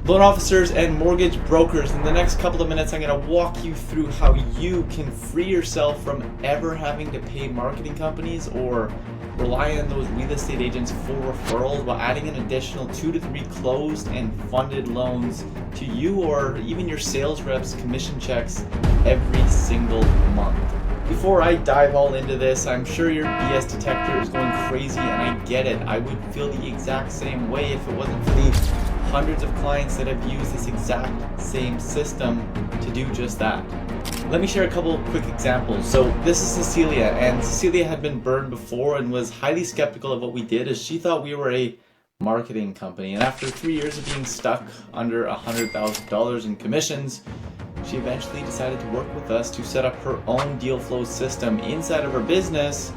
Loan officers and mortgage brokers. In the next couple of minutes, I'm going to walk you through how you can free yourself from ever having to pay marketing companies or rely on those real estate agents for referrals while adding an additional 2 to 3 closed and funded loans to you or even your sales reps' commission checks every single month. Before I dive all into this, I'm sure your BS detector is going crazy, and I get it. I would feel the exact same way if it wasn't for the hundreds of clients that have used this exact same system to do just that. Let me share a couple of quick examples. So this is Cecilia, and Cecilia had been burned before and was highly skeptical of what we did, as she thought we were a marketing company. And after 3 years of being stuck under $100,000 in commissions, she eventually decided to work with us to set up her own deal flow system inside of her business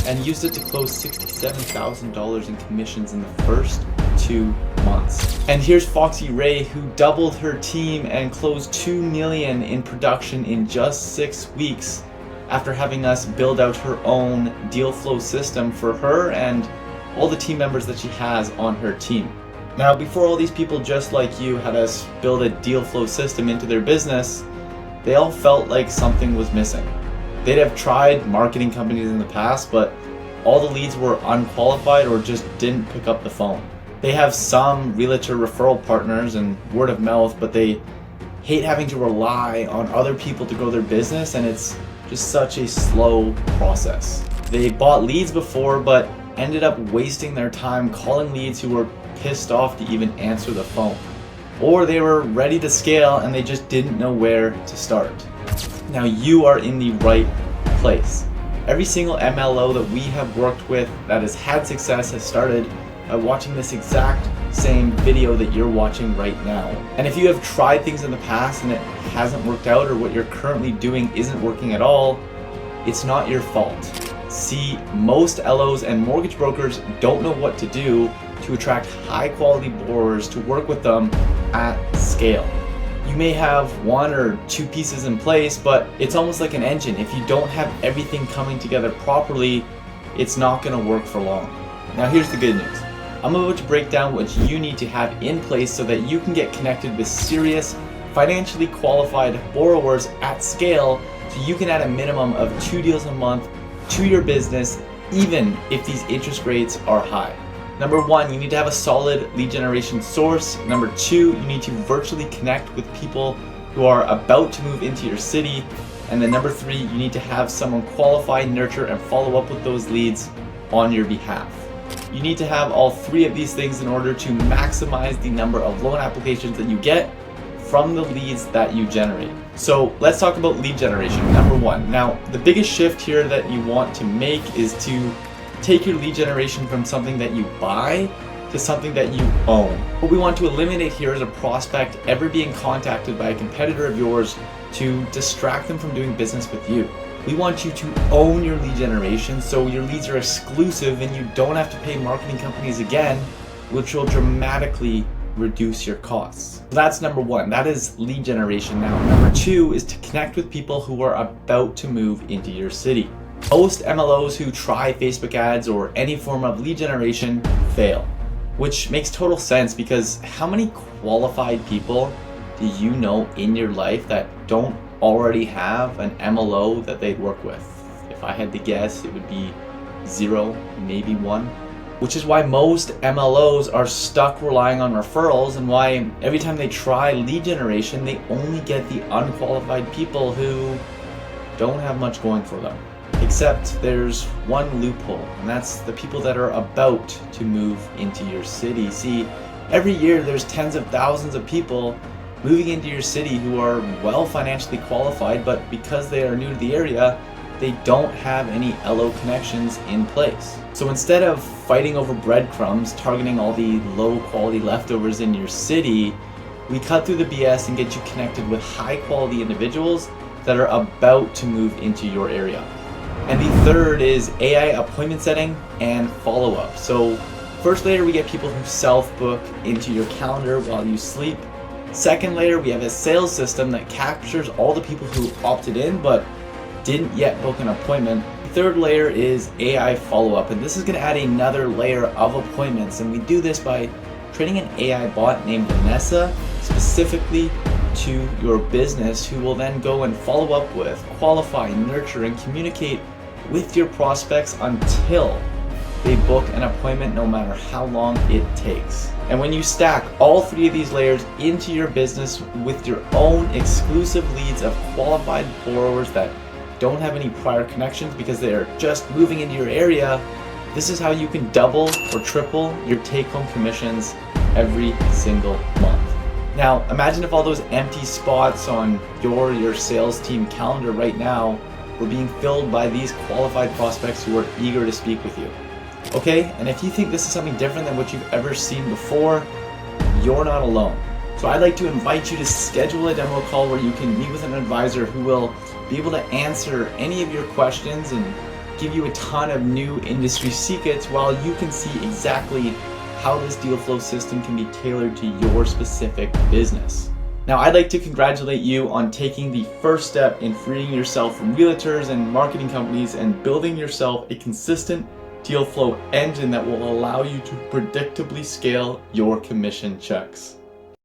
and used it to close $67,000 in commissions in the first 2 months. And here's Foxy Ray, who doubled her team and closed $2 million in production in just 6 weeks after having us build out her own deal flow system for her and all the team members that she has on her team. Now, before all these people just like you had us build a deal flow system into their business, they all felt like something was missing. They'd have tried marketing companies in the past, but all the leads were unqualified or just didn't pick up the phone. They have some realtor referral partners and word of mouth, but they hate having to rely on other people to grow their business, and it's just such a slow process. They bought leads before, but ended up wasting their time calling leads who were pissed off to even answer the phone. Or they were ready to scale and they just didn't know where to start. Now you are in the right place. Every single MLO that we have worked with that has had success has started by watching this exact same video that you're watching right now. And if you have tried things in the past and it hasn't worked out, or what you're currently doing isn't working at all, it's not your fault. See, most LOs and mortgage brokers don't know what to do to attract high quality borrowers to work with them at scale. You may have 1 or 2 pieces in place, but it's almost like an engine. If you don't have everything coming together properly, it's not going to work for long. Now here's the good news. I'm about to break down what you need to have in place so that you can get connected with serious, financially qualified borrowers at scale, so you can add a minimum of 2 deals a month to your business, even if these interest rates are high. Number 1, you need to have a solid lead generation source. Number 2, you need to virtually connect with people who are about to move into your city. And then number 3, you need to have someone qualify, nurture, and follow up with those leads on your behalf. You need to have all 3 of these things in order to maximize the number of loan applications that you get from the leads that you generate. So let's talk about lead generation. Number 1. Now, the biggest shift here that you want to make is to take your lead generation from something that you buy to something that you own. What we want to eliminate here is a prospect ever being contacted by a competitor of yours to distract them from doing business with you. We want you to own your lead generation so your leads are exclusive and you don't have to pay marketing companies again, which will dramatically reduce your costs. So that's number 1. That is lead generation. Now, number 2 is to connect with people who are about to move into your city. Most MLOs who try Facebook ads or any form of lead generation fail, which makes total sense because how many qualified people do you know in your life that don't already have an MLO that they'd work with? If I had to guess, it would be 0, maybe 1. Which is why most MLOs are stuck relying on referrals, and why every time they try lead generation, they only get the unqualified people who don't have much going for them. Except there's one loophole, and that's the people that are about to move into your city. See, every year there's tens of thousands of people moving into your city who are well financially qualified, but because they are new to the area, they don't have any LO connections in place. So instead of fighting over breadcrumbs, targeting all the low quality leftovers in your city, we cut through the BS and get you connected with high quality individuals that are about to move into your area. And the third is AI appointment setting and follow-up. So first layer, we get people who self-book into your calendar while you sleep. Second layer, we have a sales system that captures all the people who opted in but didn't yet book an appointment. The third layer is AI follow-up, and this is going to add another layer of appointments. And we do this by training an AI bot named Vanessa specifically to your business, who will then go and follow up with, qualify, nurture, and communicate with your prospects until they book an appointment, no matter how long it takes. And when you stack all three of these layers into your business with your own exclusive leads of qualified borrowers that don't have any prior connections because they're just moving into your area, this is how you can double or triple your take-home commissions every single month. Now, imagine if all those empty spots on your sales team calendar right now were being filled by these qualified prospects who are eager to speak with you. Okay, and if you think this is something different than what you've ever seen before, you're not alone. So I'd like to invite you to schedule a demo call where you can meet with an advisor who will be able to answer any of your questions and give you a ton of new industry secrets, while you can see exactly how this deal flow system can be tailored to your specific business. Now, I'd like to congratulate you on taking the first step in freeing yourself from realtors and marketing companies and building yourself a consistent deal flow engine that will allow you to predictably scale your commission checks.